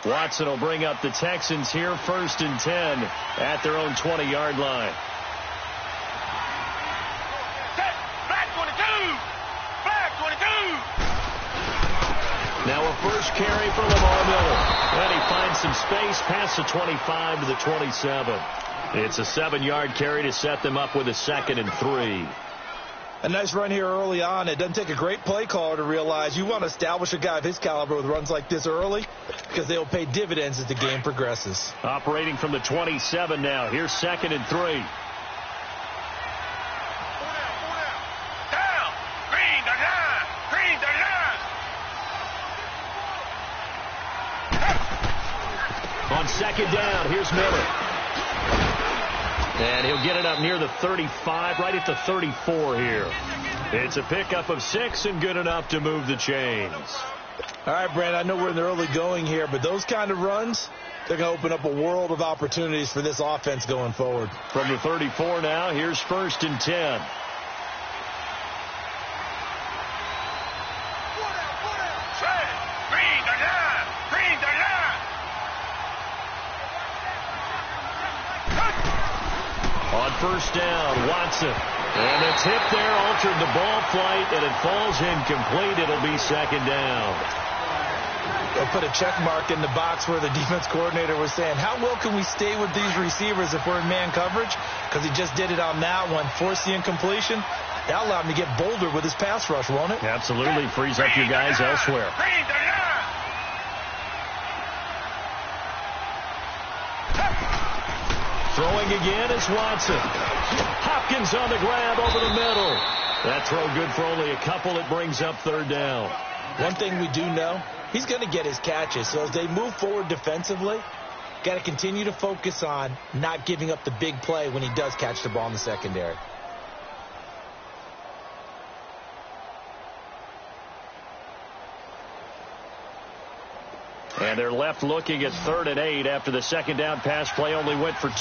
Watson will bring up the Texans here, 1st and 10 at their own 20-yard line. Now a first carry for Lamar Miller. And he finds some space past the 25 to the 27. It's a 7-yard carry to set them up with a 2nd and 3. A nice run here early on. It doesn't take a great play caller to realize you want to establish a guy of his caliber with runs like this early because they'll pay dividends as the game progresses. Operating from the 27 now. Here's 2nd and 3. On 2nd down, here's Miller. And he'll get it up near the 35, right at the 34 here. It's a pickup of 6 and good enough to move the chains. All right, Brandon, I know we're in the early going here, but those kind of runs, they're going to open up a world of opportunities for this offense going forward. From the 34 now, here's 1st and 10. On 1st down, Watson. And a tip there altered the ball flight, and it falls incomplete. It'll be 2nd down. They'll put a check mark in the box where the defense coordinator was saying, how well can we stay with these receivers if we're in man coverage? Because he just did it on that one, forced the incompletion. That'll allow him to get bolder with his pass rush, won't it? Absolutely. Frees up your guys elsewhere. Throwing again is Watson. Hopkins on the grab over the middle. That throw good for only a couple. It brings up 3rd down. One thing we do know, he's going to get his catches. So as they move forward defensively, got to continue to focus on not giving up the big play when he does catch the ball in the secondary. And they're left looking at 3rd and 8 after the 2nd down pass play only went for 2.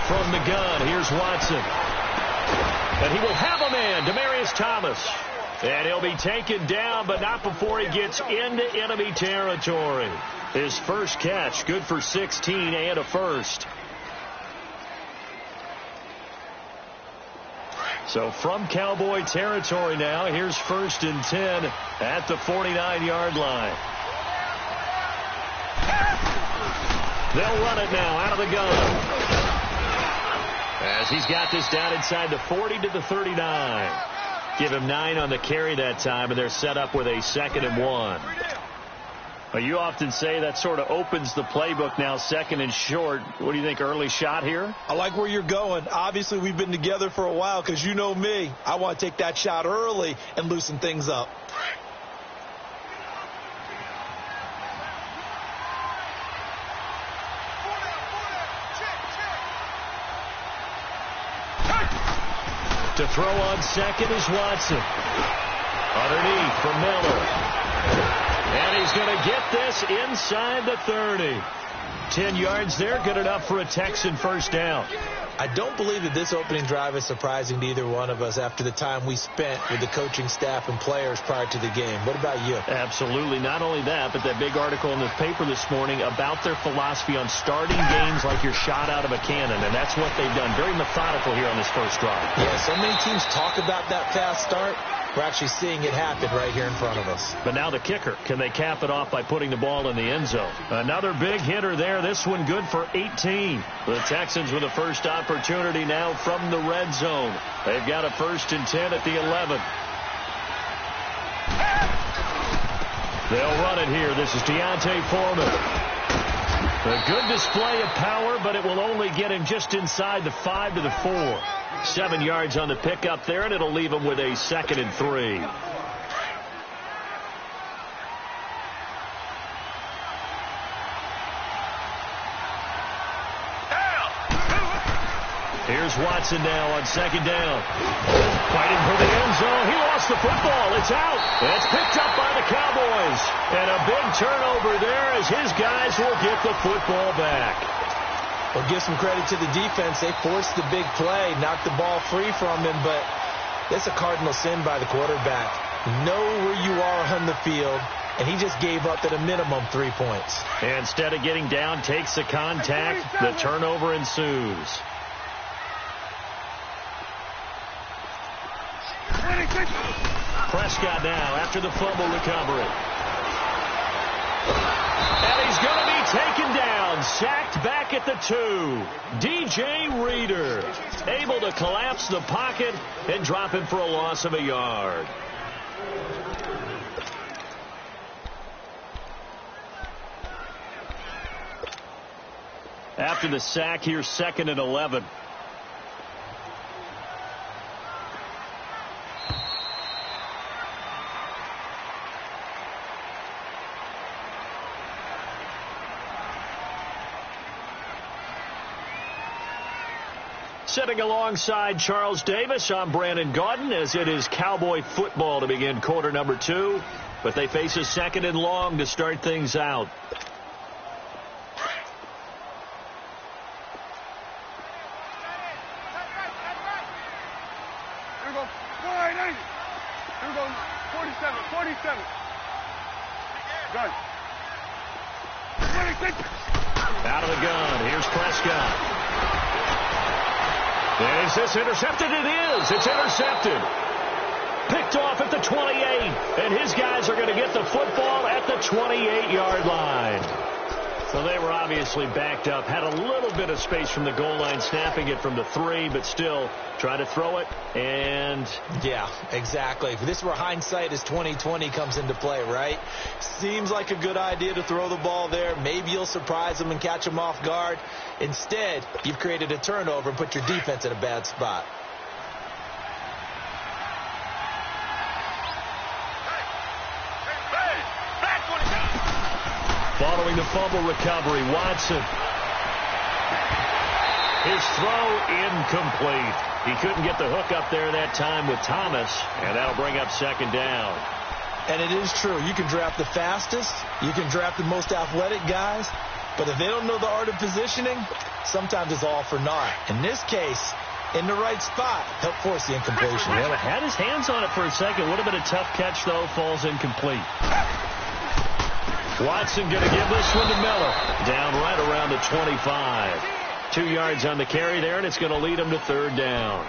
From the gun, here's Watson. And he will have a man, Demaryius Thomas. And he'll be taken down, but not before he gets into enemy territory. His first catch, good for 16 and a first. So from Cowboy territory now, here's 1st and 10 at the 49-yard line. They'll run it now out of the gun. As he's got this down inside the 40 to the 39. Give him 9 on the carry that time, and they're set up with a 2nd and 1. Well, you often say that sort of opens the playbook now, 2nd and short. What do you think, early shot here? I like where you're going. Obviously, we've been together for a while because you know me. I want to take that shot early and loosen things up. To throw on 2nd is Watson. Underneath for Miller. And he's going to get this inside the 30. 10 yards there, good enough for a Texan first down. I don't believe that this opening drive is surprising to either one of us after the time we spent with the coaching staff and players prior to the game. What about you? Absolutely. Not only that, but that big article in the paper this morning about their philosophy on starting games like you're shot out of a cannon, and that's what they've done. Very methodical here on this first drive. Yeah, so many teams talk about that fast start. We're actually seeing it happen right here in front of us. But now the kicker. Can they cap it off by putting the ball in the end zone? Another big hitter there. This one good for 18. The Texans with a first opportunity now from the red zone. They've got a 1st and 10 at the 11. They'll run it here. This is Deontay Foreman. A good display of power, but it will only get him just inside the 5 to the 4. 7 yards on the pickup there, and it'll leave him with a 2nd and 3. Here's Watson now on 2nd down. Fighting for the end zone. He lost the football. It's out. It's picked up by the Cowboys. And a big turnover there as his guys will get the football back. Well, give some credit to the defense. They forced the big play, knocked the ball free from him, but that's a cardinal sin by the quarterback. know where you are on the field, and he just gave up at a minimum 3 points. Instead of getting down, takes the contact. The turnover ensues. Prescott now after the fumble recovery. And he's going to be taken down, sacked back at the 2. DJ Reader able to collapse the pocket and drop him for a loss of a yard. After the sack, here's 2nd and 11. Sitting alongside Charles Davis, I'm Brandon Gaudin, as it is Cowboy football to begin quarter number 2. But they face a 2nd and long to start things out. Here we go. 480. Here we go. 47. 47. Gun. 26. Out of the gun. Here's Prescott. Is this intercepted? It is. It's intercepted. Picked off at the 28. And his guys are going to get the football at the 28-yard line. So they were obviously backed up. Had a little bit of space from the goal line, snapping it from the 3, but still try to throw it. And yeah, exactly. This is where hindsight is 20/20 comes into play, right? Seems like a good idea to throw the ball there. Maybe you'll surprise them and catch them off guard. Instead, you've created a turnover and put your defense in a bad spot. Following the fumble recovery, Watson. His throw incomplete. He couldn't get the hook up there that time with Thomas, and that'll bring up 2nd down. And it is true. You can draft the fastest. You can draft the most athletic guys. But if they don't know the art of positioning, sometimes it's all for naught. In this case, in the right spot, help force the incompletion. Yeah, had his hands on it for a second. Would have been a tough catch, though. Falls incomplete. Watson going to give this one to Miller. Down right around the 25. 2 yards on the carry there, and it's going to lead him to 3rd down.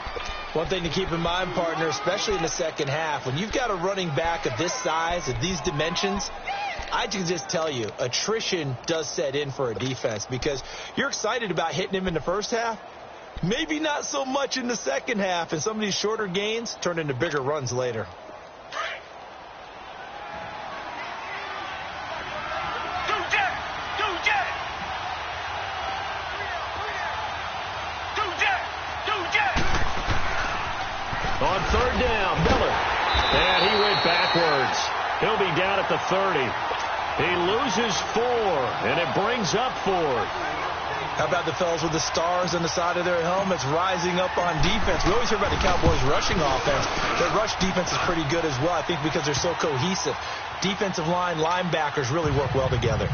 One thing to keep in mind, partner, especially in the second half, when you've got a running back of this size, of these dimensions, I can just tell you, attrition does set in for a defense because you're excited about hitting him in the first half. Maybe not so much in the second half, and some of these shorter gains turn into bigger runs later. On 3rd down, Miller. And he went backwards. He'll be down at the 30. He loses 4, and it brings up 4th. How about the fellas with the stars on the side of their helmets rising up on defense? We always hear about the Cowboys' rushing offense. Their rush defense is pretty good as well, I think, because they're so cohesive. Defensive line, linebackers really work well together.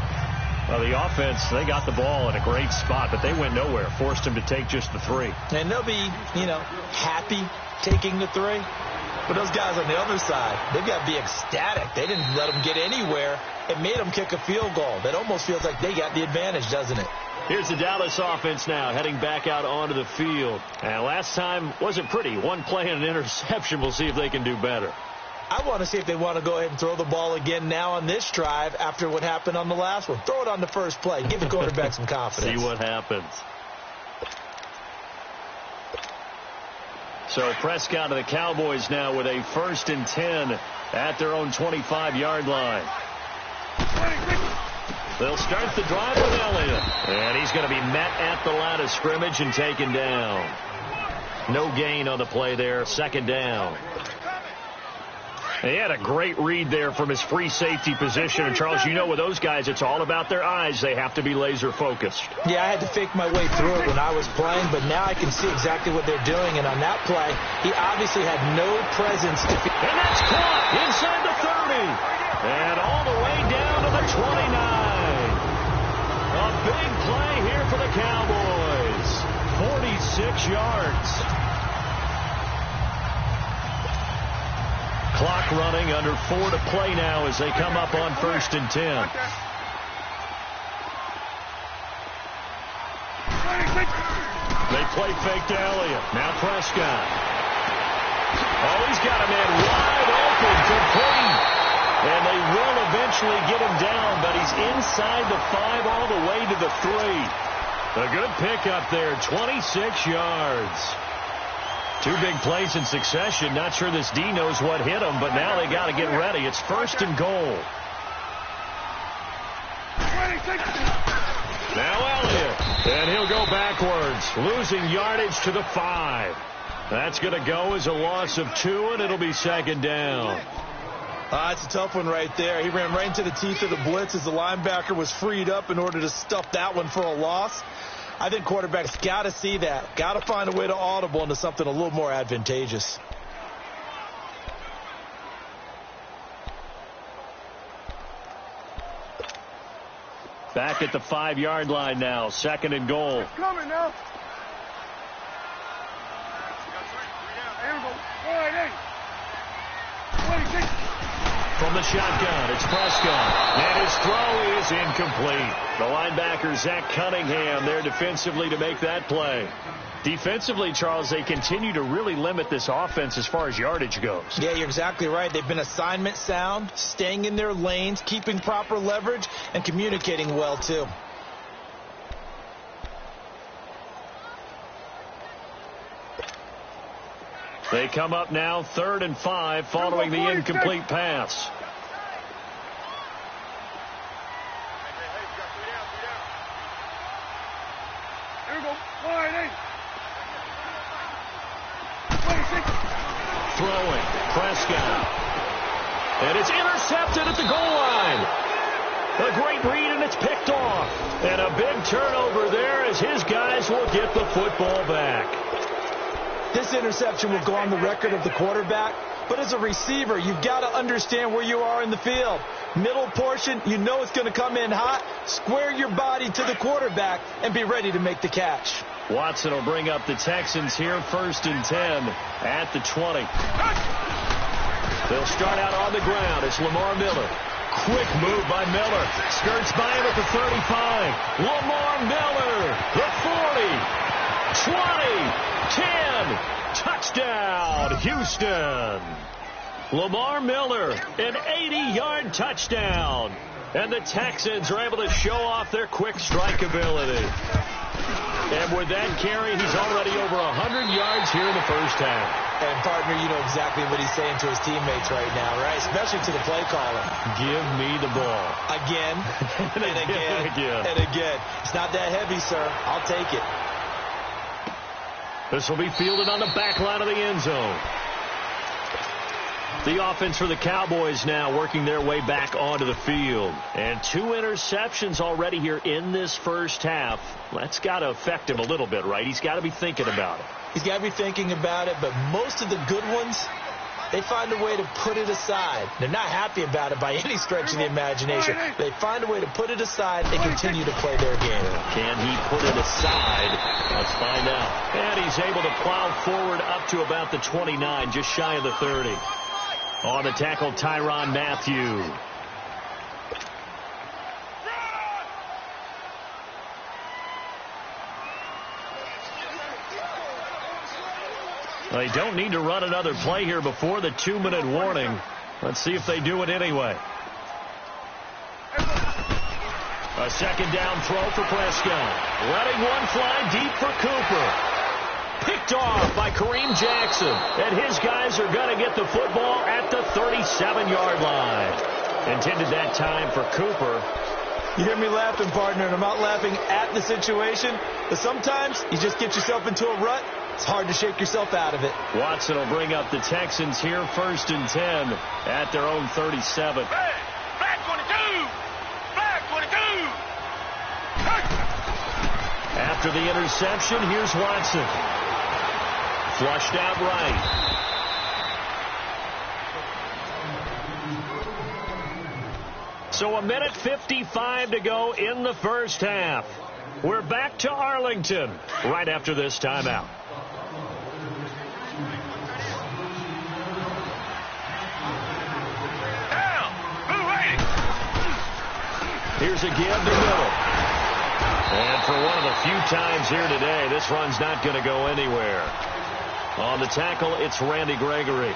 Well, the offense, they got the ball in a great spot, but they went nowhere. Forced him to take just the 3. And they'll be, happy taking the 3. But those guys on the other side, they've got to be ecstatic. They didn't let them get anywhere. It made them kick a field goal. That almost feels like they got the advantage, doesn't it? Here's the Dallas offense now, heading back out onto the field. And last time wasn't pretty. 1 play and an interception. We'll see if they can do better. I want to see if they want to go ahead and throw the ball again now on this drive after what happened on the last one. Throw it on the first play. Give the quarterback some confidence. See what happens. So Prescott of the Cowboys now with a 1st and 10 at their own 25-yard line. They'll start the drive with Elliott. And he's going to be met at the line of scrimmage and taken down. No gain on the play there. 2nd down. He had a great read there from his free safety position. And, Charles, you know with those guys, it's all about their eyes. They have to be laser-focused. Yeah, I had to fake my way through it when I was playing, but now I can see exactly what they're doing. And on that play, he obviously had no presence to... And that's caught inside the 30. And all the way down to the 29. A big play here for the Cowboys. 46 yards. Clock Clock running, under 4 to play now as they come up on 1st and 10. They play fake to Elliott. Now Prescott. Oh, he's got a man wide open, complete. And they will eventually get him down, but he's inside the 5 all the way to the 3. A good pickup there, 26 yards. 2 big plays in succession. Not sure this D knows what hit him, but now they got to get ready. It's 1st and goal. Now Elliott, and he'll go backwards, losing yardage to the 5. That's going to go as a loss of 2, and it'll be 2nd down. That's a tough one right there. He ran right into the teeth of the blitz as the linebacker was freed up in order to stuff that one for a loss. I think quarterbacks got to see that. Got to find a way to audible into something a little more advantageous. Back at the 5-yard line now. 2nd and goal. It's coming now. Here we go. All right, 26. From the shotgun, it's Prescott. And his throw is incomplete. The linebacker, Zach Cunningham, there defensively to make that play. Defensively, Charles, they continue to really limit this offense as far as yardage goes. Yeah, you're exactly right. They've been assignment sound, staying in their lanes, keeping proper leverage, and communicating well, too. They come up now 3rd and 5 following the incomplete pass. Here we go. All right, 26. Throwing, Prescott. And it's intercepted at the goal line. A great read, and it's picked off. And a big turnover there as his guys will get the football back. This interception will go on the record of the quarterback, but as a receiver, you've got to understand where you are in the field. Middle portion, you know it's going to come in hot. Square your body to the quarterback and be ready to make the catch. Watson will bring up the Texans here, 1st and 10 at the 20. They'll start out on the ground. It's Lamar Miller. Quick move by Miller. Skirts by him at the 35. Lamar Miller, the 40, 20. 10, touchdown, Houston. Lamar Miller, an 80-yard touchdown. And the Texans are able to show off their quick strike ability. And with that carry, he's already over 100 yards here in the first half. And, partner, you know exactly what he's saying to his teammates right now, right? Especially to the play caller. Give me the ball. Again, and again, and again. It's not that heavy, sir. I'll take it. This will be fielded on the back line of the end zone. The offense for the Cowboys now working their way back onto the field. And 2 interceptions already here in this first half. That's got to affect him a little bit, right? He's got to be thinking about it. He's got to be thinking about it, but most of the good ones, they find a way to put it aside. They're not happy about it by any stretch of the imagination. They find a way to put it aside and continue to play their game. Can he put it aside? Let's find out. And he's able to plow forward up to about the 29, just shy of the 30. On the tackle, Tyrann Mathieu. They don't need to run another play here before the 2-minute warning. Let's see if they do it anyway. A 2nd down throw for Prescott. Letting one fly deep for Cooper. Picked off by Kareem Jackson. And his guys are going to get the football at the 37-yard line. Intended that time for Cooper. You hear me laughing, partner, and I'm not laughing at the situation. But sometimes you just get yourself into a rut. It's hard to shake yourself out of it. Watson will bring up the Texans here, 1st and 10 at their own 37. Flag 22! Flag 22! After the interception, here's Watson. Flushed out right. So 1:55 to go in the first half. We're back to Arlington right after this timeout. Here's a give to middle. And for one of the few times here today, this run's not going to go anywhere. On the tackle, it's Randy Gregory.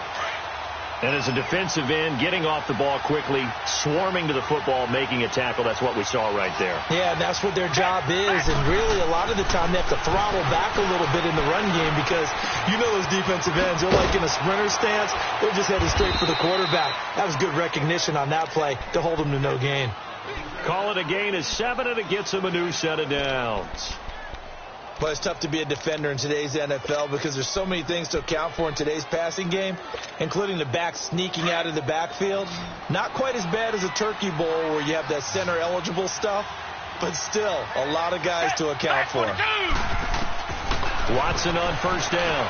And as a defensive end, getting off the ball quickly, swarming to the football, making a tackle, that's what we saw right there. Yeah, and that's what their job is. And really, a lot of the time, they have to throttle back a little bit in the run game because you know those defensive ends, they're like in a sprinter stance. They're just headed straight for the quarterback. That was good recognition on that play to hold them to no gain. Call it a gain of 7, and it gets them a new set of downs. But it's tough to be a defender in today's NFL because there's so many things to account for in today's passing game, including the back sneaking out of the backfield. Not quite as bad as a turkey bowl where you have that center-eligible stuff, but still a lot of guys to account for. Watson on first down.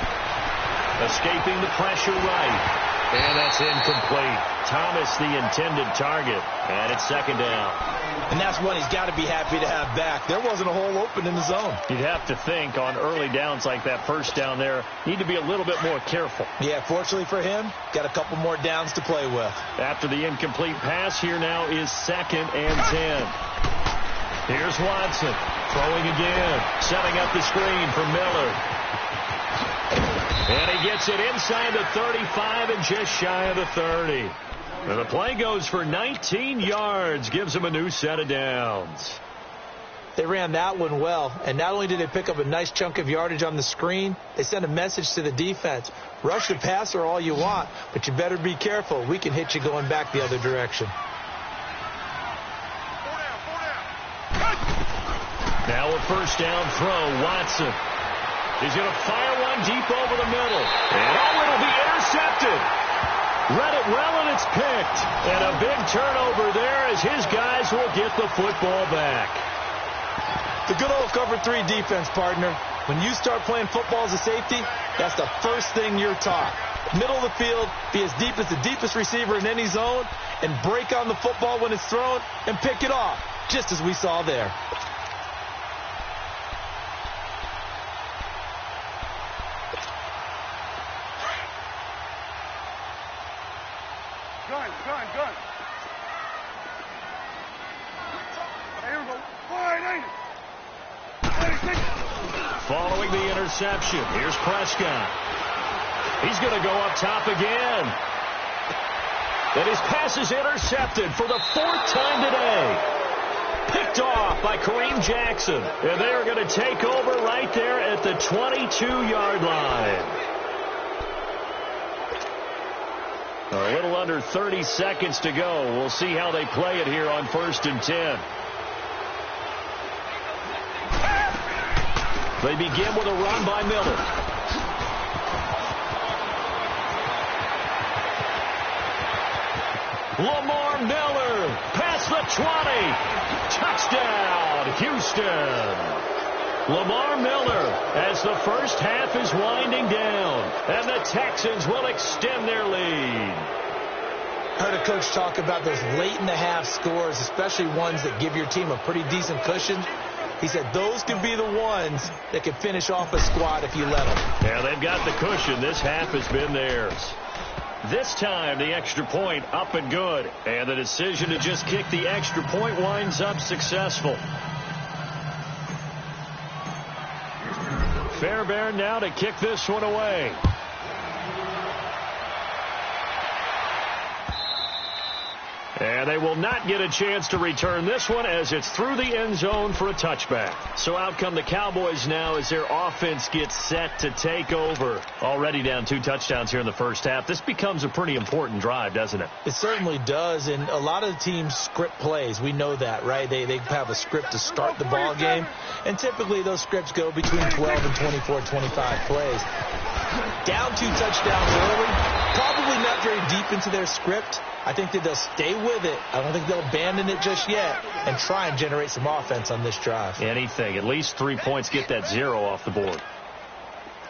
Escaping the pressure right. And that's incomplete. Thomas the intended target. And it's second down. And that's one he's got to be happy to have back. There wasn't a hole open in the zone. You'd have to think on early downs like that first down there, need to be a little bit more careful. Yeah, fortunately for him, got a couple more downs to play with. After the incomplete pass, here now is 2nd and 10. Here's Watson throwing again, setting up the screen for Miller. And he gets it inside the 35 and just shy of the 30. And the play goes for 19 yards, gives him a new set of downs. They ran that one well, and not only did they pick up a nice chunk of yardage on the screen, they sent a message to the defense. Rush the passer all you want, but you better be careful. We can hit you going back the other direction. Now a first down throw, Watson. He's going to fire one deep over the middle. And it'll be intercepted. Read it well, and it's picked. And a big turnover there as his guys will get the football back. The good old cover 3 defense, partner. When you start playing football as a safety, that's the first thing you're taught. Middle of the field, be as deep as the deepest receiver in any zone, and break on the football when it's thrown and pick it off, just as we saw there. Gun. Here we go. 480. Following the interception, here's Prescott. He's going to go up top again. And his pass is intercepted for the 4th time today. Picked off by Kareem Jackson. And they are going to take over right there at the 22-yard line. A little under 30 seconds to go. We'll see how they play it here on 1st and 10. They begin with a run by Miller. Lamar Miller past the 20. Touchdown, Houston. Lamar Miller as the first half is winding down, and the Texans will extend their lead. I heard a coach talk about those late-in-the-half scores, especially ones that give your team a pretty decent cushion. He said those could be the ones that could finish off a squad if you let them. Yeah, they've got the cushion. This half has been theirs. This time, the extra point up and good, and the decision to just kick the extra point winds up successful. Fairbairn now to kick this one away. And they will not get a chance to return this one as it's through the end zone for a touchback. So out come the Cowboys now as their offense gets set to take over. Already down 2 touchdowns here in the first half. This becomes a pretty important drive, doesn't it? It certainly does, and a lot of the teams script plays. We know that, right? They have a script to start the ball game, and typically those scripts go between 12 and 24, 25 plays. Down 2 touchdowns early, probably not very deep into their script. I think that they'll stay with it. I don't think they'll abandon it just yet and try and generate some offense on this drive. Anything. At least 3 points, get that 0 off the board.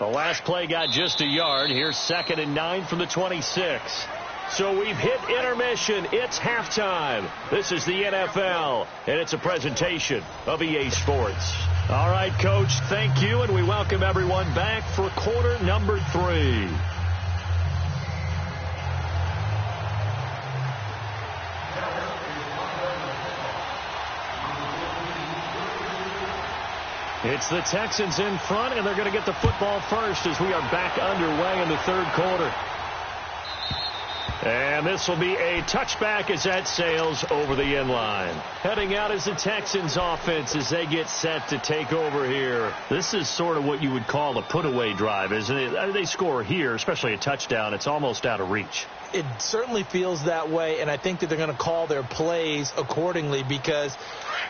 The last play got just a yard. Here's 2nd and 9 from the 26. So we've hit intermission. It's halftime. This is the NFL, and it's a presentation of EA Sports. All right, Coach, thank you, and we welcome everyone back for quarter number 3. It's the Texans in front, and they're going to get the football first as we are back underway in the third quarter. And this will be a touchback as that sails over the end line. Heading out is the Texans offense as they get set to take over here. This is sort of what you would call a put-away drive, isn't it? They score here, especially a touchdown. It's almost out of reach. It certainly feels that way, and I think that they're going to call their plays accordingly, because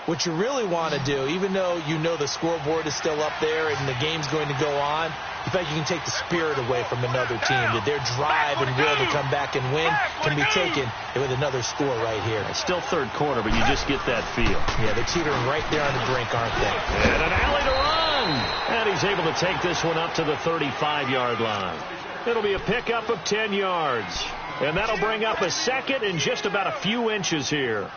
what you really want to do, even though you know the scoreboard is still up there and the game's going to go on, in fact, you can take the spirit away from another team, that their drive and will to come back and win can be taken with another score right here. It's still third quarter, but you just get that feel. Yeah, they're teetering right there on the brink, aren't they? And an alley to run. And he's able to take this one up to the 35-yard line. It'll be a pickup of 10 yards. And that'll bring up a second and just about a few inches here.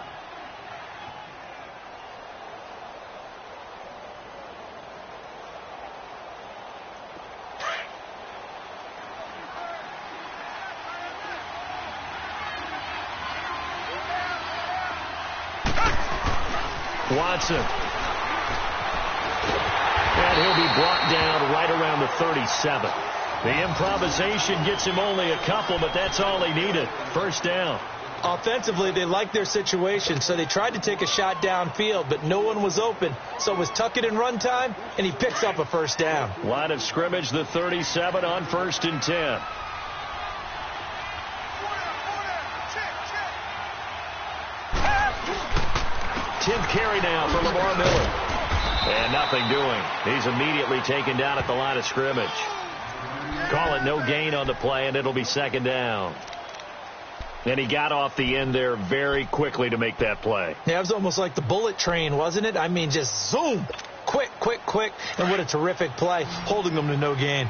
Watson. And he'll be brought down right around the 37. The improvisation gets him only a couple, but that's all he needed. First down. Offensively, they liked their situation, so they tried to take a shot downfield, but no one was open. So it was tuck it in run time, and he picks up a first down. Line of scrimmage, the 37 on 1st and 10. Tenth carry now for Lamar Miller. And nothing doing. He's immediately taken down at the line of scrimmage. Call it no gain on the play, and it'll be second down. And he got off the end there very quickly to make that play. Yeah, it was almost like the bullet train, wasn't it? I mean, just zoom. Quick, quick, quick. And what a terrific play, holding them to no gain.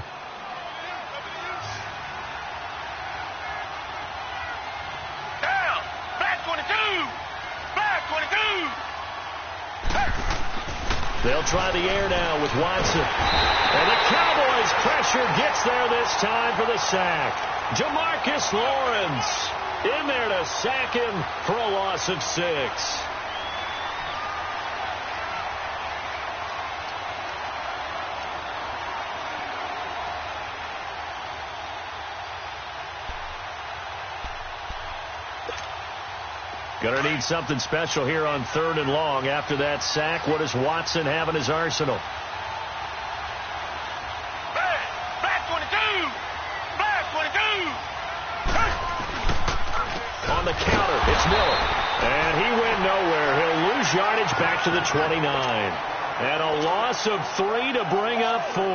Down. Back 22. Back 22. They'll try the air now with Watson. And the Cowboys' pressure gets there this time for the sack. Jamarcus Lawrence in there to sack him for a loss of 6. Going to need something special here on 3rd and long. After that sack, what does Watson have in his arsenal? Back 22. Back 22. On the counter, it's Miller. And he went nowhere. He'll lose yardage back to the 29. And a loss of 3 to bring up 4.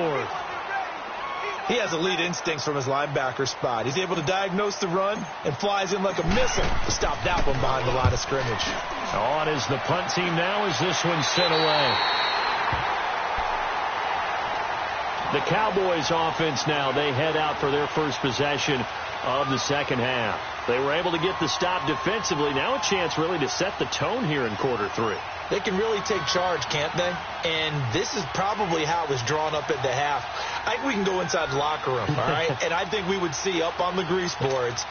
He has elite instincts from his linebacker spot. He's able to diagnose the run and flies in like a missile to stop that one behind the line of scrimmage. On is the punt team now as this one's sent away. The Cowboys offense now, they head out for their first possession of the second half. They were able to get the stop defensively. Now a chance really to set the tone here in quarter 3. They can really take charge, can't they? And this is probably how it was drawn up at the half. I think we can go inside the locker room, all right? And I think we would see up on the grease boards,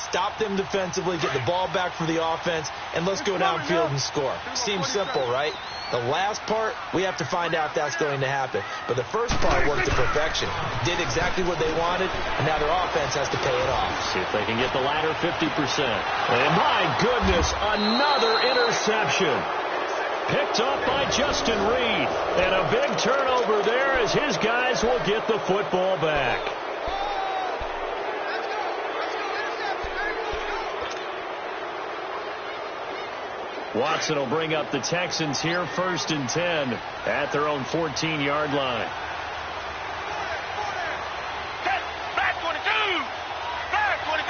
stop them defensively, get the ball back for the offense, and let's go downfield and score. Seems simple, right? The last part, we have to find out if that's going to happen. But the first part worked to perfection. Did exactly what they wanted, and now their offense has to pay it off. See if they can get the latter 50%. And my goodness, another interception. Picked up by Justin Reed. And a big turnover there as his guys will get the football back. Watson will bring up the Texans here, 1st and 10 at their own 14-yard line. Back 22. Back 22.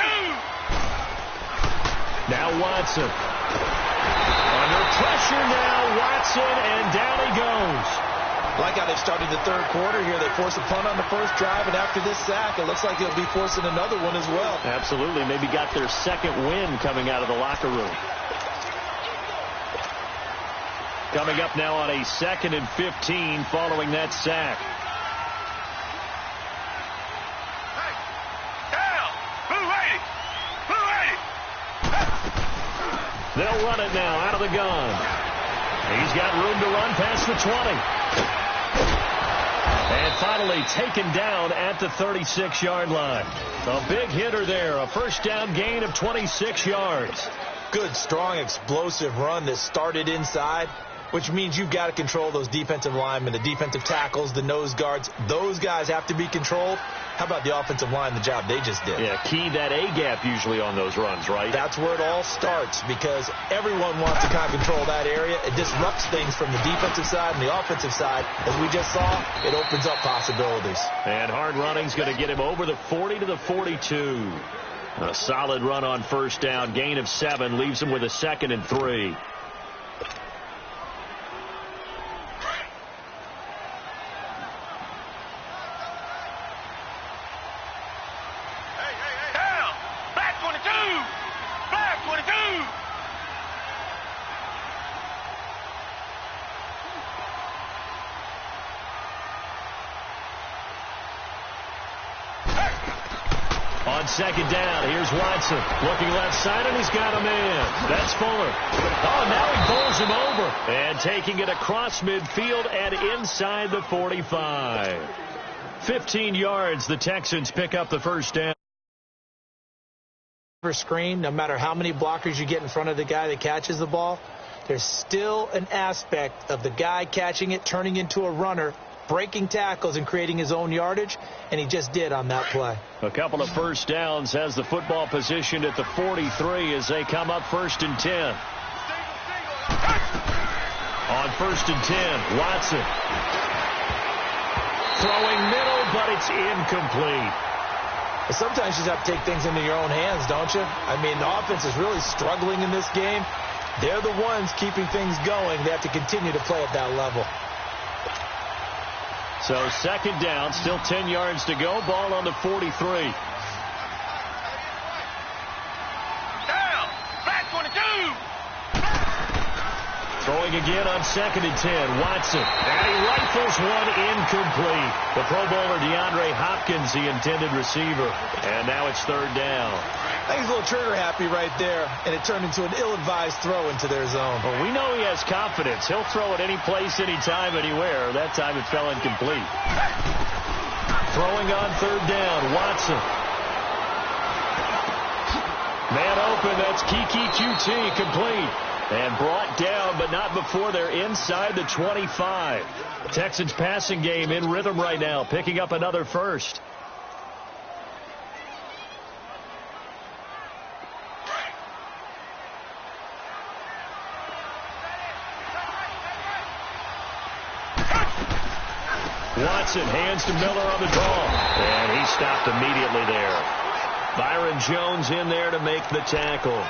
Now Watson. Under pressure now, Watson, and down he goes. Like how they started the third quarter here. They forced a punt on the first drive, and after this sack, it looks like they'll be forcing another one as well. Absolutely. Maybe got their second win coming out of the locker room. Coming up now on a 2nd and 15 following that sack. They'll run it now out of the gun. He's got room to run past the 20. finally taken down at the 36-yard line. A big hitter there, a first down gain of 26 yards. Good, strong, explosive run that started inside, which means you've got to control those defensive linemen, the defensive tackles, the nose guards. Those guys have to be controlled. How about the offensive line, the job they just did? Yeah, key that A-gap usually on those runs, right? That's where it all starts, because everyone wants to kind of control that area. It disrupts things from the defensive side and the offensive side. As we just saw, it opens up possibilities. And hard running's going to get him over the 40 to the 42. A solid run on first down, gain of 7, leaves him with a 2nd and 3. On second down, here's Watson. Looking left side, and he's got a man. That's Fuller. Oh, now he bowls him over. And taking it across midfield and inside the 45. 15 yards, the Texans pick up the first down. Screen, no matter how many blockers you get in front of the guy that catches the ball, there's still an aspect of the guy catching it, turning into a runner, breaking tackles and creating his own yardage, and he just did on that play. A couple of first downs, has the football positioned at the 43 as they come up 1st and 10. On 1st and 10, Watson. Throwing middle, but it's incomplete. Sometimes you just have to take things into your own hands, don't you? I mean, the offense is really struggling in this game. They're the ones keeping things going. They have to continue to play at that level. So second down, still 10 yards to go. Ball on the 43. Down, back 22. Throwing again on 2nd and 10. Watson. And he rifles one incomplete. The Pro Bowler DeAndre Hopkins, the intended receiver. And now it's 3rd down. I think he's a little trigger happy right there, and it turned into an ill-advised throw into their zone. Well, we know he has confidence. He'll throw it any place, anytime, anywhere. That time it fell incomplete. Throwing on 3rd down, Watson. Man open, that's Kiki QT, complete. And brought down, but not before they're inside the 25. Texans passing game in rhythm right now, picking up another first. Watson hands to Miller on the draw. And he stopped immediately there. Byron Jones in there to make the tackle.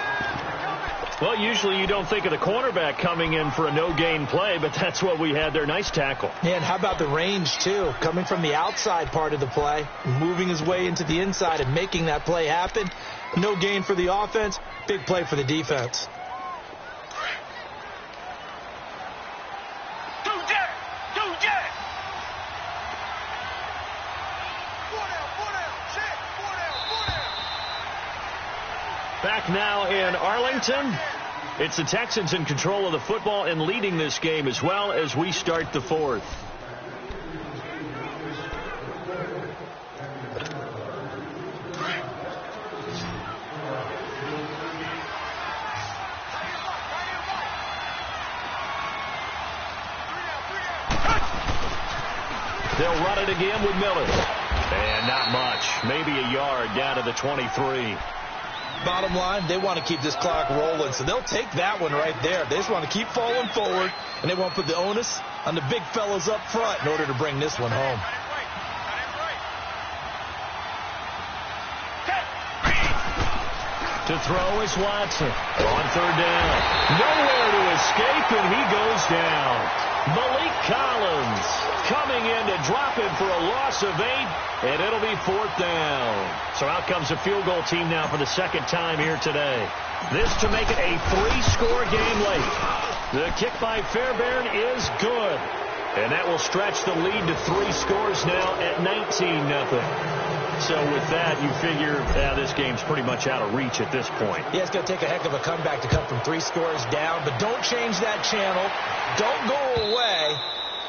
Well, usually you don't think of the cornerback coming in for a no-gain play, but that's what we had there. Nice tackle. Yeah, and how about the range, too? Coming from the outside part of the play, moving his way into the inside and making that play happen. No gain for the offense, big play for the defense. Back now in Arlington. It's the Texans in control of the football and leading this game as well as we start the 4th. They'll run it again with Miller. And not much. Maybe a yard down to the 23. Bottom line, they want to keep this clock rolling, so they'll take that one right there. They just want to keep falling forward, and they want to put the onus on the big fellas up front in order to bring this one home. To throw is Watson. On 3rd down. Nowhere to escape, and he goes down. Malik Collins coming in to drop him for a loss of 8, and it'll be 4th down. So out comes a field goal team now for the 2nd time here today. This to make it a 3-score game late. The kick by Fairbairn is good. And that will stretch the lead to 3 scores now at 19-0. So with that, you figure this game's pretty much out of reach at this point. Yeah, it's going to take a heck of a comeback to come from 3 scores down, but don't change that channel. Don't go away.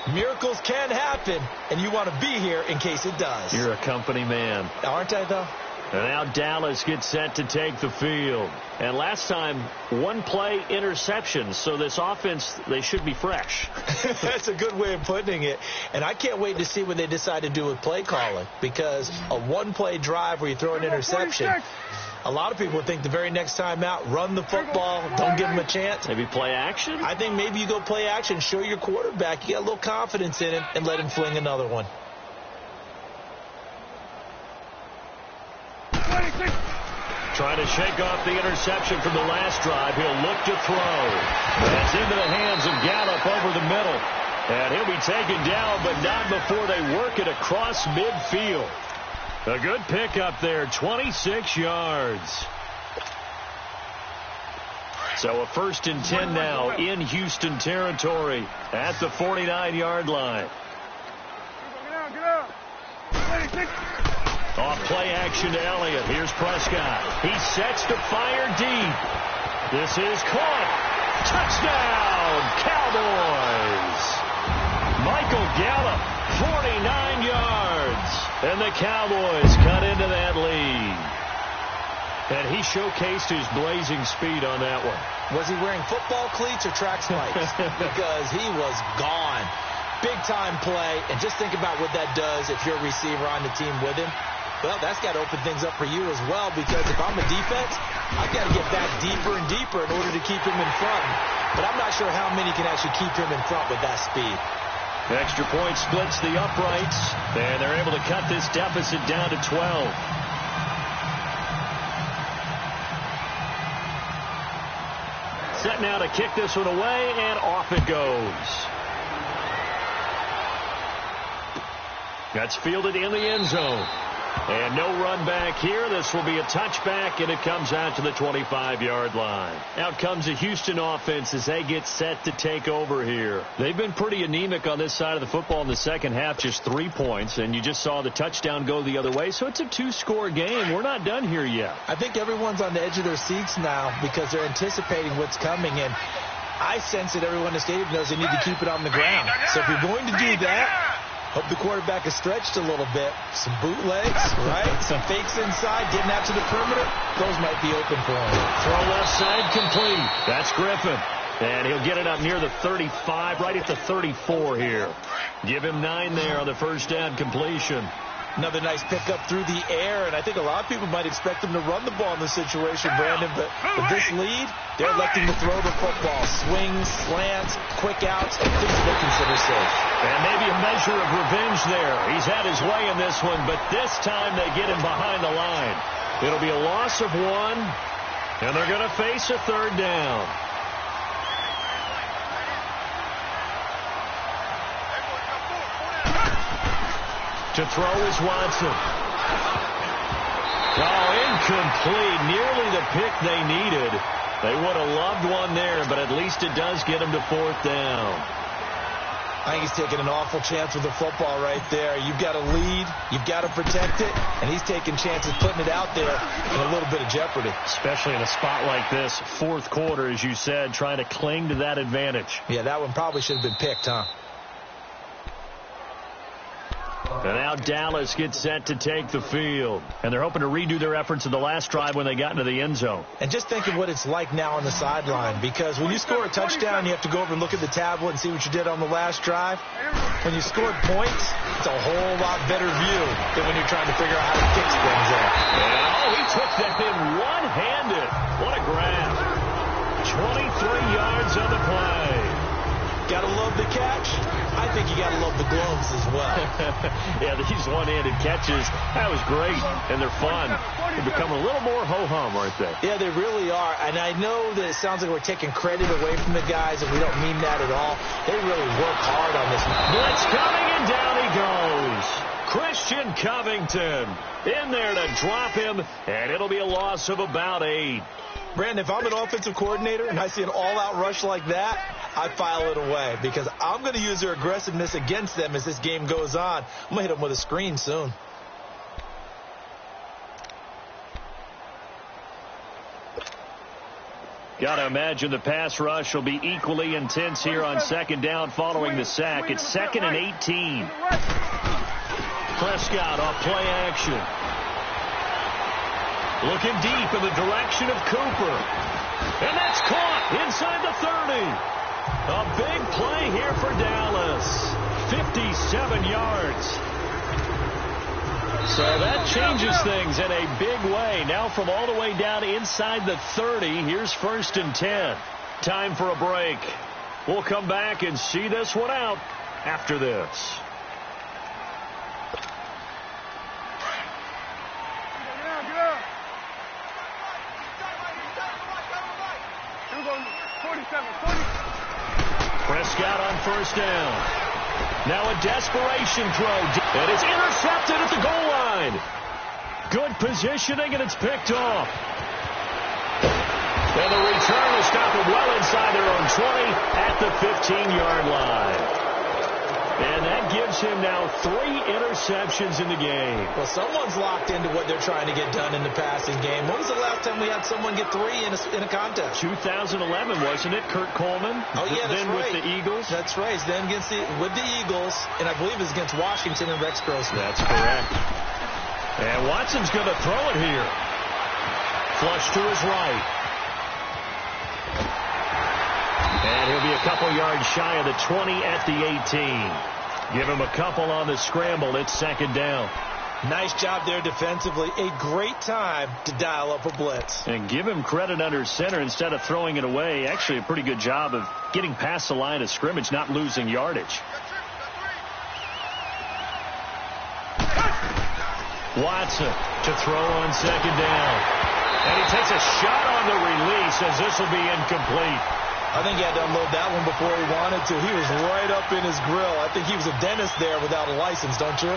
Miracles can happen, and you want to be here in case it does. You're a company man. Aren't I, though? And now Dallas gets set to take the field. And last time, one play interception. So this offense, they should be fresh. That's a good way of putting it. And I can't wait to see what they decide to do with play calling. Because a one-play drive where you throw an interception, a lot of people would think the very next time out, run the football, don't give them a chance. Maybe play action? I think maybe you go play action, show your quarterback you got a little confidence in him, and let him fling another one. Trying to shake off the interception from the last drive. He'll look to throw. That's into the hands of Gallup over the middle. And he'll be taken down, but not before they work it across midfield. A good pickup there, 26 yards. So a 1st and 10 now in Houston territory at the 49-yard line. Get out. Off play action to Elliott. Here's Prescott. He sets to fire deep. This is caught. Touchdown, Cowboys. Michael Gallup, 49 yards. And the Cowboys cut into that lead. And he showcased his blazing speed on that one. Was he wearing football cleats or track spikes? Because he was gone. Big-time play. And just think about what that does if you're a receiver on the team with him. Well, that's got to open things up for you as well, because if I'm a defense, I've got to get back deeper and deeper in order to keep him in front. But I'm not sure how many can actually keep him in front with that speed. Extra point splits the uprights, and they're able to cut this deficit down to 12. Set now to kick this one away, and off it goes. That's fielded in the end zone. And no run back here. This will be a touchback, and it comes out to the 25-yard line. Out comes the Houston offense as they get set to take over here. They've been pretty anemic on this side of the football in the second half, just 3 points, and you just saw the touchdown go the other way. So it's a 2-score game. We're not done here yet. I think everyone's on the edge of their seats now because they're anticipating what's coming, and I sense that everyone in the stadium knows they need to keep it on the ground. So if you're going to do that, hope the quarterback is stretched a little bit. Some bootlegs, right? Some fakes inside, getting out to the perimeter. Those might be open for him. Throw left side complete. That's Griffin. And he'll get it up near the 35, right at the 34 here. Give him 9 there on the first down completion. Another nice pickup through the air, and I think a lot of people might expect him to run the ball in this situation, Brandon, but with this lead, they're electing to throw the football. Swings, slants, quick outs, things they consider safe. And maybe a measure of revenge there. He's had his way in this one, but this time they get him behind the line. It'll be a loss of 1, and they're going to face a 3rd down. To throw is Watson. Oh, incomplete. Nearly the pick they needed. They would have loved one there, but at least it does get them to 4th down. I think he's taking an awful chance with the football right there. You've got to lead. You've got to protect it. And he's taking chances putting it out there in a little bit of jeopardy. Especially in a spot like this, 4th quarter, as you said, trying to cling to that advantage. Yeah, that one probably should have been picked, huh? And now Dallas gets set to take the field. And they're hoping to redo their efforts in the last drive when they got into the end zone. And just think of what it's like now on the sideline. Because when you score a touchdown, you have to go over and look at the tablet and see what you did on the last drive. When you scored points, it's a whole lot better view than when you're trying to figure out how to fix things there. Oh, he took that in one-handed. What a grab. 23 yards on the play. Gotta love the catch. I think you gotta love the gloves as well. Yeah, these one-handed catches, that was great, and they're fun. They're becoming a little more ho-hum, aren't they? Yeah, they really are. And I know that it sounds like we're taking credit away from the guys, and we don't mean that at all. They really work hard on this. Blitz coming, and down he goes. Christian Covington in there to drop him, and it'll be a loss of about 8. Brandon, if I'm an offensive coordinator and I see an all-out rush like that, I file it away because I'm going to use their aggressiveness against them as this game goes on. I'm going to hit them with a screen soon. Got to imagine the pass rush will be equally intense here on second down following the sack. It's 2nd and 18. Prescott off play action. Looking deep in the direction of Cooper. And that's caught inside the 30. A big play here for Dallas. 57 yards. So that changes things in a big way. Now from all the way down inside the 30, here's 1st and 10. Time for a break. We'll come back and see this one out after this. Prescott on 1st down. Now a desperation throw, and it's intercepted at the goal line. Good positioning, and it's picked off. And the return will stop it well inside their own 20 at the 15-yard line. And that gives him now 3 interceptions in the game. Well, someone's locked into what they're trying to get done in the passing game. When was the last time we had someone get 3 in a contest? 2011, wasn't it? Kurt Coleman? Oh, yeah, that's then right. With the Eagles? That's right. Then with the Eagles, and I believe it's against Washington and Rex Grossman. That's correct. And Watson's going to throw it here. Flush to his right. And he'll be a couple yards shy of the 20 at the 18. Give him a couple on the scramble. It's 2nd down. Nice job there defensively. A great time to dial up a blitz. And give him credit under center instead of throwing it away. Actually a pretty good job of getting past the line of scrimmage, not losing yardage. Watson to throw on 2nd down. And he takes a shot on the release as this will be incomplete. I think he had to unload that one before he wanted to. He was right up in his grill. I think he was a dentist there without a license, don't you?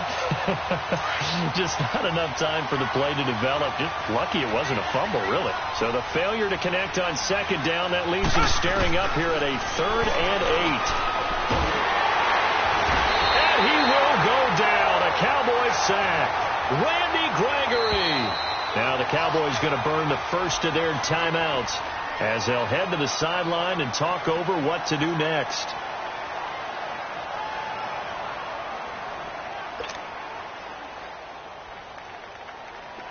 Just not enough time for the play to develop. Just lucky it wasn't a fumble, really. So the failure to connect on 2nd down, that leaves him staring up here at a 3rd and 8. And he will go down. A Cowboy sack. Randy Gregory. Now the Cowboys going to burn the first of their timeouts as they'll head to the sideline and talk over what to do next.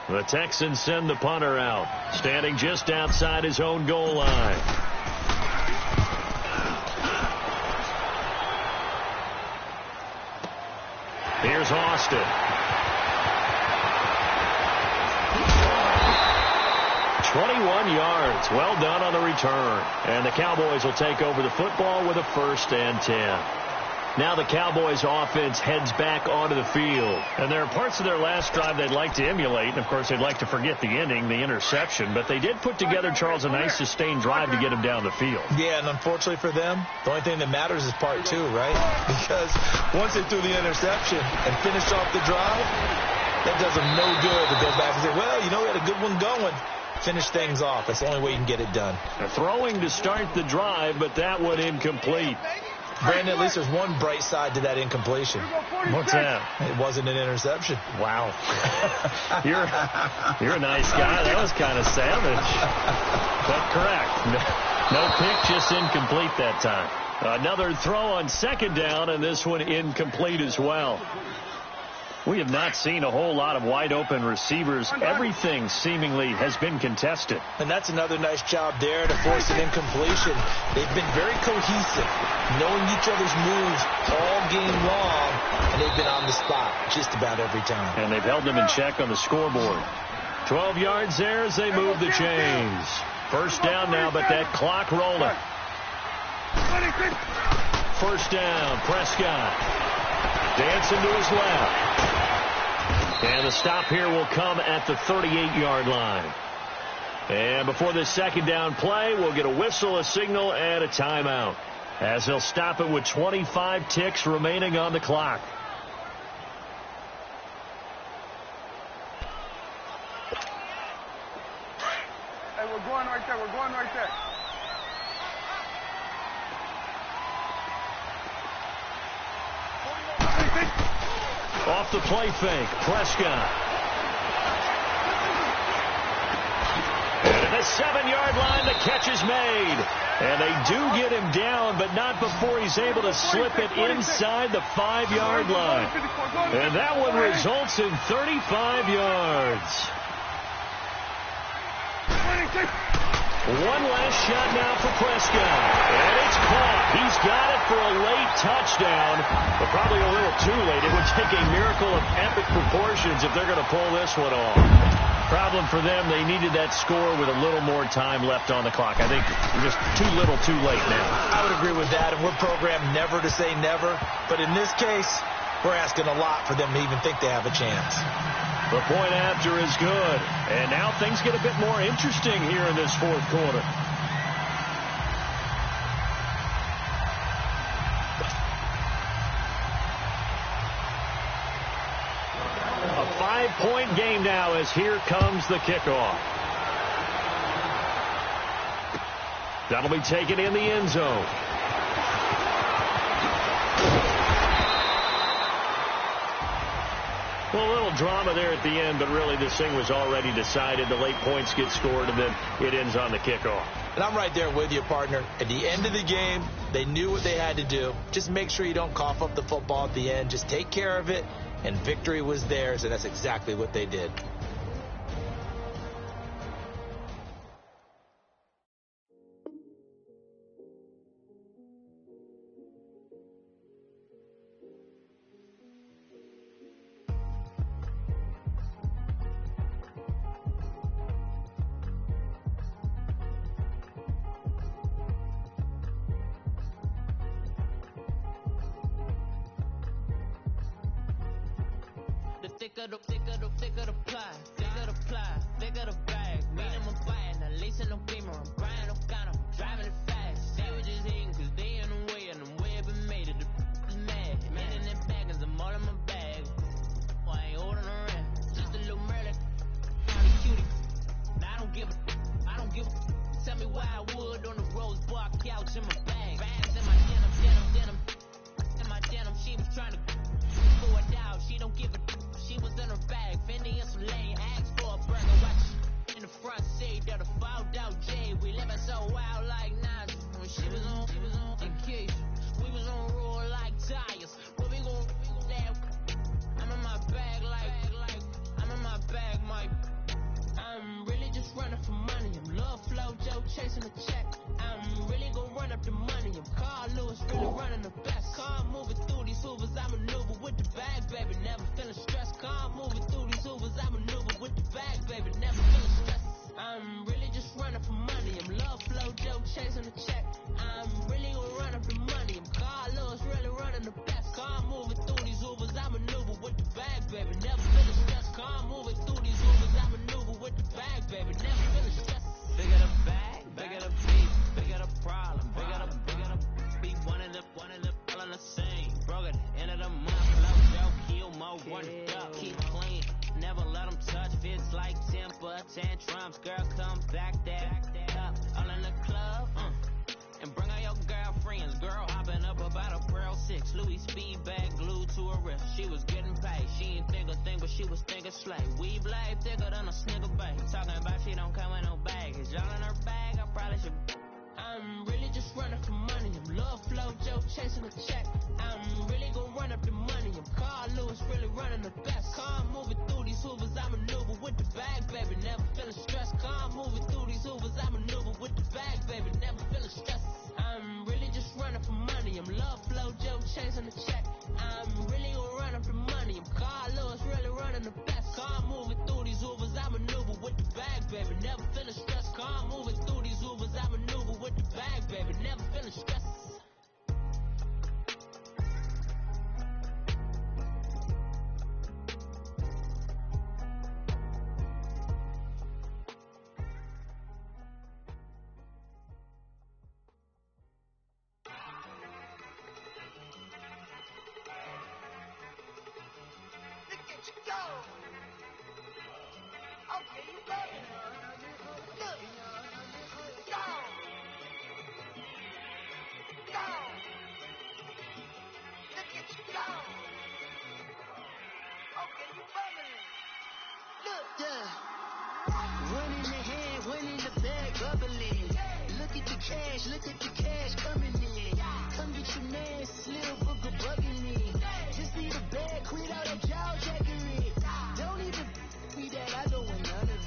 The Texans send the punter out, standing just outside his own goal line. Here's Austin. 21 yards. Well done on the return. And the Cowboys will take over the football with a 1st and 10. Now the Cowboys offense heads back onto the field. And there are parts of their last drive they'd like to emulate. And, of course, they'd like to forget the ending, the interception. But they did put together, Charles, a nice sustained drive to get him down the field. Yeah, and unfortunately for them, the only thing that matters is part 2, right? Because once they threw the interception and finished off the drive, that does them no good to go back and say, well, you know, we had a good one going. Finish things off. That's the only way you can get it done. Throwing to start the drive, but that one incomplete. Brandon, at least there's one bright side to that incompletion. What's that? It wasn't an interception. Wow. You're a nice guy. That was kind of savage. But correct. No pick, just incomplete that time. Another throw on 2nd down, and this one incomplete as well. We have not seen a whole lot of wide-open receivers. Everything seemingly has been contested. And that's another nice job there to force an incompletion. They've been very cohesive, knowing each other's moves all game long, and they've been on the spot just about every time. And they've held them in check on the scoreboard. 12 yards there as they move the chains. 1st down now, but that clock rolling. 1st down, Prescott. Dancing to his left. And the stop here will come at the 38-yard line. And before this 2nd down play, we'll get a whistle, a signal, and a timeout, as they'll stop it with 25 ticks remaining on the clock. Hey, we're going right there. We're going right there. Off the play fake, Prescott. And a 7-yard line. The catch is made. And they do get him down, but not before he's able to slip it inside the 5-yard line. And that one results in 35 yards. One last shot now for Prescott. And it's caught. He's got it for a late touchdown, but probably a little too late. It would take a miracle of epic proportions if they're going to pull this one off. Problem for them, they needed that score with a little more time left on the clock. I think just too little, too late now. I would agree with that, and we're programmed never to say never. But in this case, we're asking a lot for them to even think they have a chance. The point after is good. And now things get a bit more interesting here in this fourth quarter. A 5-point game now as here comes the kickoff. That'll be taken in the end zone. Well, a little drama there at the end, but really this thing was already decided. The late points get scored, and then it ends on the kickoff. And I'm right there with you, partner. At the end of the game, they knew what they had to do. Just make sure you don't cough up the football at the end. Just take care of it, and victory was theirs, and that's exactly what they did. Thicker the pie, thicker the bag. Me and my buying, at least in no beamer. I'm buying no gun, I'm driving it fast. They were just hating cause they in the way, and the way I've been made it, the mad. Man in them baggins, I'm all in my bag. I ain't holding around, just a little Merlin, not a cutie. Now I don't give a, tell me why I would on the rose bar couch in my bag. Bags in my denim, in my denim, she was trying to pull it out, she don't give a. She was in her bag, Fendi and some lane, asked for a burger, watch in the front seat, that a fouled out J. We living so wild like Nas. When she was on vacation, we was on roll like tires. What we gon' that? I'm in my bag like I'm in my bag, Mike. I'm really just running for money. I'm Love Flow Joe chasing a check. I'm really gon' run up the money. I'm Carl Lewis, really running the best. Car moving through these hoovers, I maneuver with the bag, baby, never feeling stressed. Car moving through these hoovers, I maneuver with the bag, baby, never feeling stressed. I'm really just running for money. I'm Love Flow Joe chasing a check. I'm really gon' run up the money. I'm Carl Lewis, really running the best. Car moving through these hoovers, I maneuver with the bag, baby, never feeling stressed. Car moving through these hoovers, I maneuver with the bag, baby, never feeling stressed. Bigger the bag, bigger the beat, bigger the problem, bigger the beat, one in the all in the same. Broke at the end of the month, Flow Joe, kill more, run it up, keep clean, never let them touch, fits like temper tantrums, girl, come back that up, all in the club, and bring all your girlfriends, girl, hopping up about a Pearl 6, Louis speed bag glued to her wrist, she was getting paid, she ain't think a thing, but she was thinking slay, we blade thicker than a snigger bag, talking about she don't come with no baggage, y'all in her bag, I probably should. I'm really just running for money. I'm Love Flow Joe chasing a check. I'm really gon' run up the money. I'm Carl Lewis, really running the best. Car moving through these hoovers, I maneuver with the bag, baby, never feeling stressed. Car moving through these hoovers, I maneuver with the bag, baby, never feeling stressed. I'm really just running for money. I'm Love Flow Joe chasing a check. I'm really gon' run up the money. I'm Carl Lewis, really running the best. Car moving through these hoovers, I maneuver with the bag, baby, never feeling stressed. Car moving through these hoovers, I maneuver with the bag, baby, never feeling stressed. One in the head, one in the bag, cash, look at the cash coming in. Come get your man, Slim Booker bugging me. Just need a bag, quit all that jaw jackery. Don't even me that, I don't want none of it.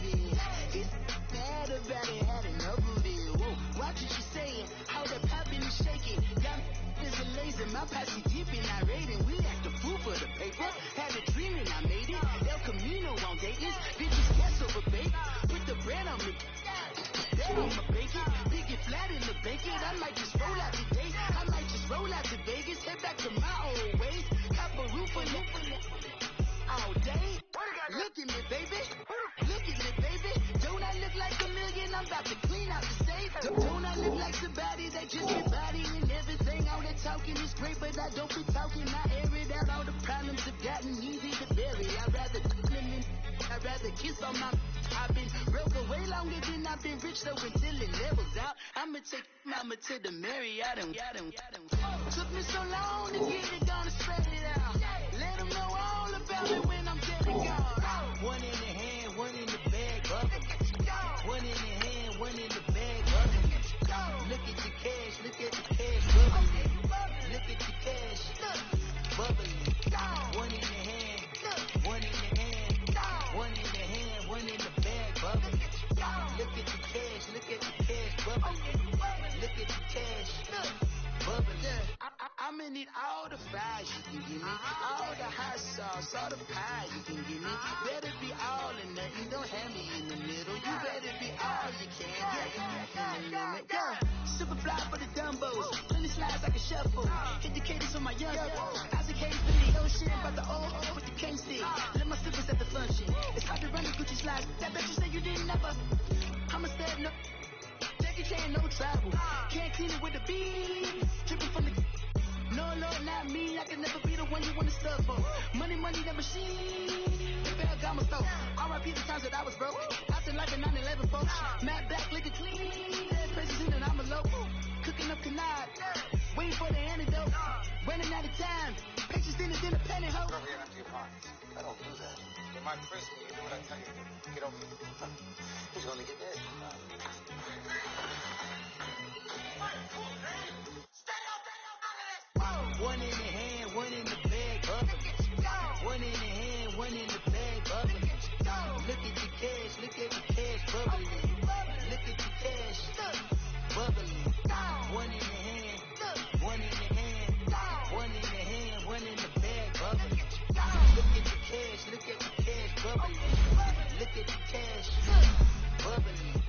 It's bad about it, had enough of it. Whoa, watch what you saying, how that poppin' and shaking. Got is a laser, my posse dipping, I raiding. We act the fool for the paper. Had a dream and I made it. El Camino on Dayton's, bitches guess over bait. Put the bread on me. On my bacon, big it flat in the bacon. I might just roll out today. I might just roll out to Vegas, head back to my old ways. Cop a roof for all day. Look at me, baby. Look at me, baby. Don't I look like a million? I'm about to clean out the safe. Don't I look like somebody that just be bodying everything? All that talking is great, but I don't be talking. I air it out. All the problems have gotten easy to bury. I'd rather kiss on my. I've been broke way longer than I've been rich, so until it levels out, I'ma take mama to the Marriott. Took me so long to get it done, to spread it out. Let them know all about it when I'm dead and gone. One in the hand, one in the bag, bubbling. One in the hand, one in the bag, bubbling. Look at the cash, look at the cash, bubbling. Look at the cash, bubbling. One in the hand, one in the hand, one in the hand, one in the bag, bubbling. Look at the cash, look at the cash, bubbling. Look at the cash, bubbling. I'ma need all the fries you can give me, all the hot sauce, all the pie you can give me. Better be all or nothing, don't have me in the middle. You better be all you can. Yeah. Super fly for the Dumbos, plenty slides like a shuffle. Hit the cadence on my young. How's the case for the ocean? About the old with the cane stick. Let my slippers at the function. It's hard to run the Gucci slides. That bet you say you didn't never. I'ma step no. Jackie Chan, no travel. Can't clean it with the beat. Dripping from the. No, not me. I can never be the one you want to sub for. Money, the machine. The Ferragamo store. R.I.P. the times that I was broke. Acting like a 9/11 folks. Matte black, looking clean. Dead president and I'm a local. Cooking up canard. Waiting for the antidote. Running out of time. Patience in the dinner pantyhose. Never get empty your pockets. I don't do that. But my Chris, when you do what I tell you to, get over it. He's gonna get dead. One in the hand, one in the bag, bubbling. One in the hand, one in the bag, bubbling. Look at the cash, look at the cash, bubbling. Look at the cash, bubbling. One in the hand, one in the hand, one in the hand, one in the bag, bubbling. Look at the cash, look at the cash, bubbling. Look at the cash, bubbling.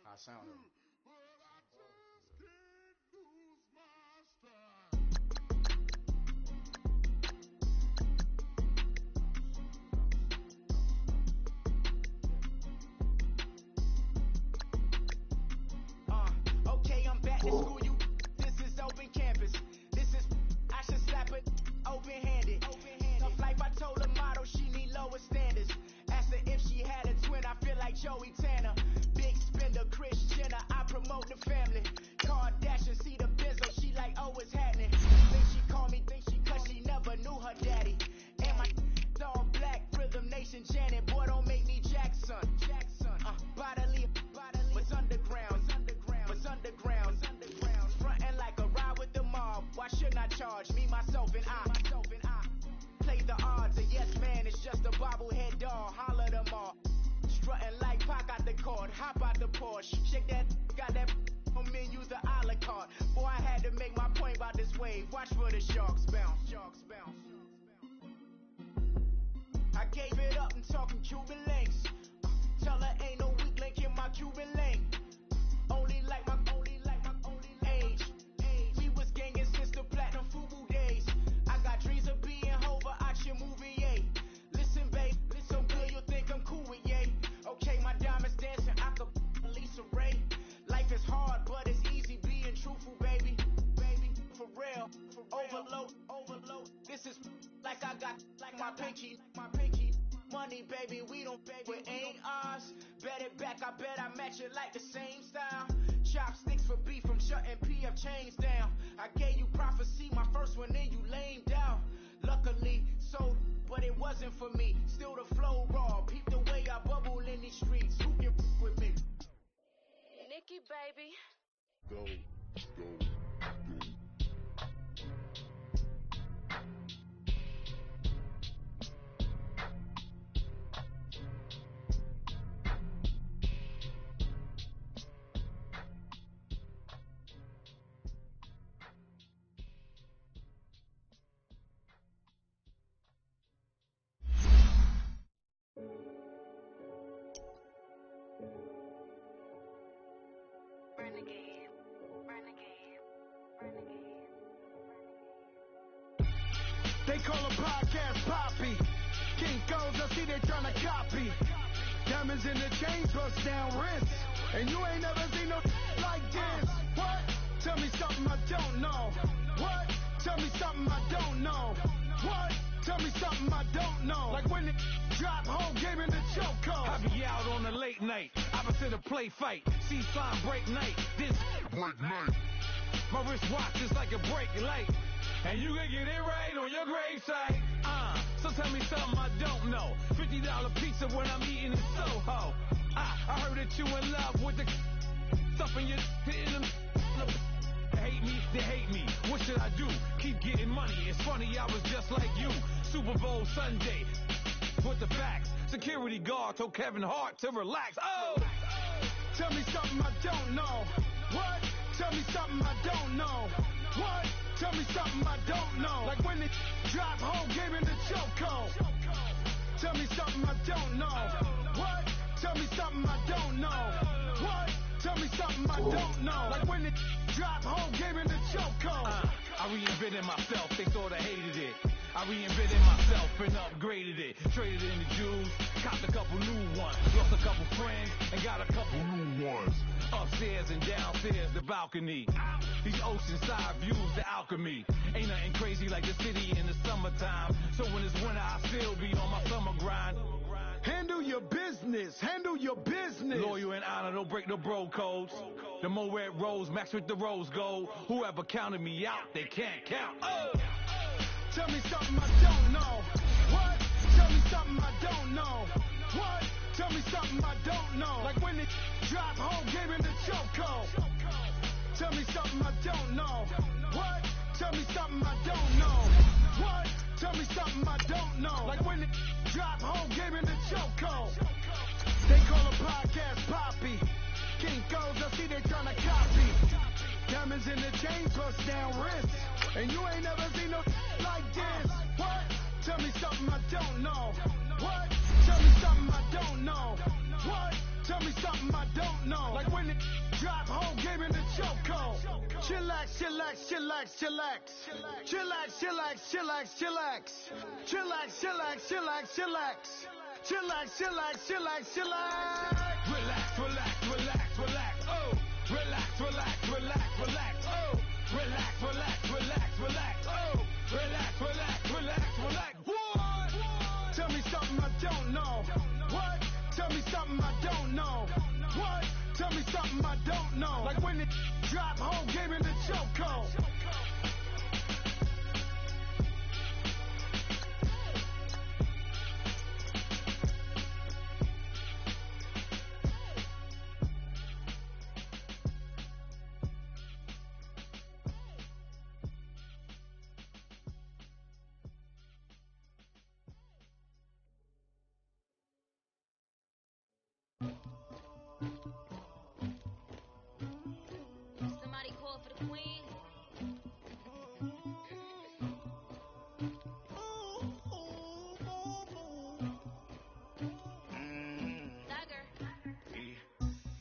I sound it. Okay, I'm back to school you. This is open campus. This is, I should slap it open-handed. Tough life, I told her model she need lower standards. Asked her if she had a twin, I feel like Joey Tanner. Big spender, Kris Jenner, I promote the family. Kardashian, see the Benzo, she like, oh, it's happening. Think she call me, cause she never knew her daddy. And my all black, Rhythm Nation, Janet, boy, don't make me Jackson. Bodily, was underground. Frontin' like a ride with the mob. Why shouldn't I charge me, myself, and I? Play the odds, a yes man is just a bobblehead doll. Holler them all. Strutting like Pac out the court, hop out the Porsche. Shake that, got that on menu, the a la carte. Boy, I had to make my point about this wave. Watch for the sharks bounce. I gave it up and talking Cuban links. Tell her ain't no weak link in my Cuban link. Only like my age. We was gangin' since the platinum FUBU days. I got dreams of being Hova out your movie, yay. Listen, babe, so good you'll think I'm cool with yay. Okay, my diamonds dancing, I could Lisa Ray. Life is hard, but it's easy being truthful, baby. For real, overload. This is like I got like my pinky. Money, baby, we don't beg, it ain't ours. Bet it back, I bet I match it like the same style. Chopsticks for beef from shutting PF chains down. I gave you prophecy, my first one, then you lamed out. Luckily, so, but it wasn't for me. Still the flow raw, peep the way I bubble in these streets. baby. Go. They call a podcast Poppy. Kinkos, I see they tryna copy. Diamonds in the chain, bust down wrists. And you ain't never seen no like this. What? Tell me something I don't know. What? Tell me something I don't know. What? Tell me something I don't know. Like when it drop, whole game in the chokehold. I be out on a late night, opposite a play fight. See sign break night, this break night. My wristwatch is like a brake light. And you can get it right on your gravesite. So tell me something I don't know. $50 pizza when I'm eating in Soho. I heard that you in love with the stuff in your in them. Hate me, they hate me. What should I do? Keep getting money. It's funny, I was just like you. Super Bowl Sunday. With the facts. Security guard told Kevin Hart to relax. Oh! Tell me something I don't know. What? Tell me something I don't know. What? Tell me something I don't know. Like when it drop, whole game in the chokehold. Tell me something I don't know. What? Tell me something I don't know. What? Tell me something I don't know. Like when it drop, whole game in the chokehold. I reinvented myself, they thought I hated it. I reinvented myself and upgraded it. Traded in the Jews, copped a couple new ones. Lost a couple friends and got a couple new ones. Upstairs and downstairs, the balcony. These oceanside views, the alchemy. Ain't nothing crazy like the city in the summertime. So when it's winter, I still be on my summer grind. Handle your business, handle your business. Loyal and honor, don't break no bro codes. The more red rose, max with the rose gold. Whoever counted me out, they can't count. Oh! Tell me something I don't know. What? Tell me something I don't know. What? Tell me something I don't know. Like when it drop, whole game in the chokehold. Tell me something I don't know. What? Tell me something I don't know. What? Tell me something I don't know. Like when it drop, whole game in the chokehold. They call a podcast Poppy. Kinkos, I see they tryna copy. Diamonds in the chain, bust down wrists. And you ain't never seen no like this. What? Tell me something I don't know. What? Tell me something I don't know. What? Tell me something I don't know. Like when it drop, whole game in the chokehold. Chillax, chillax, chillax, chillax. Chillax, chillax, chillax, chillax. Chillax, chillax, chillax, chillax. Chillax, chillax, chillax, chillax. Relax, relax, relax, relax. Oh! Relax, relax, relax, relax. Oh! Relax, relax, relax, relax. Oh! Relax, relax, relax, relax. What? Tell me something I don't know. What? Tell me something I don't know. What? Tell me something I don't know. Like when it drop, whole game in the chokehold. Somebody call for the queen.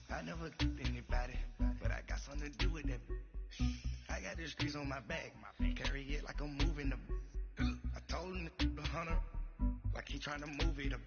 I never killed anybody, but I got something to do with that. I got the streets on my back, carry it like I'm moving the. I told him to 100, like he trying to move it up.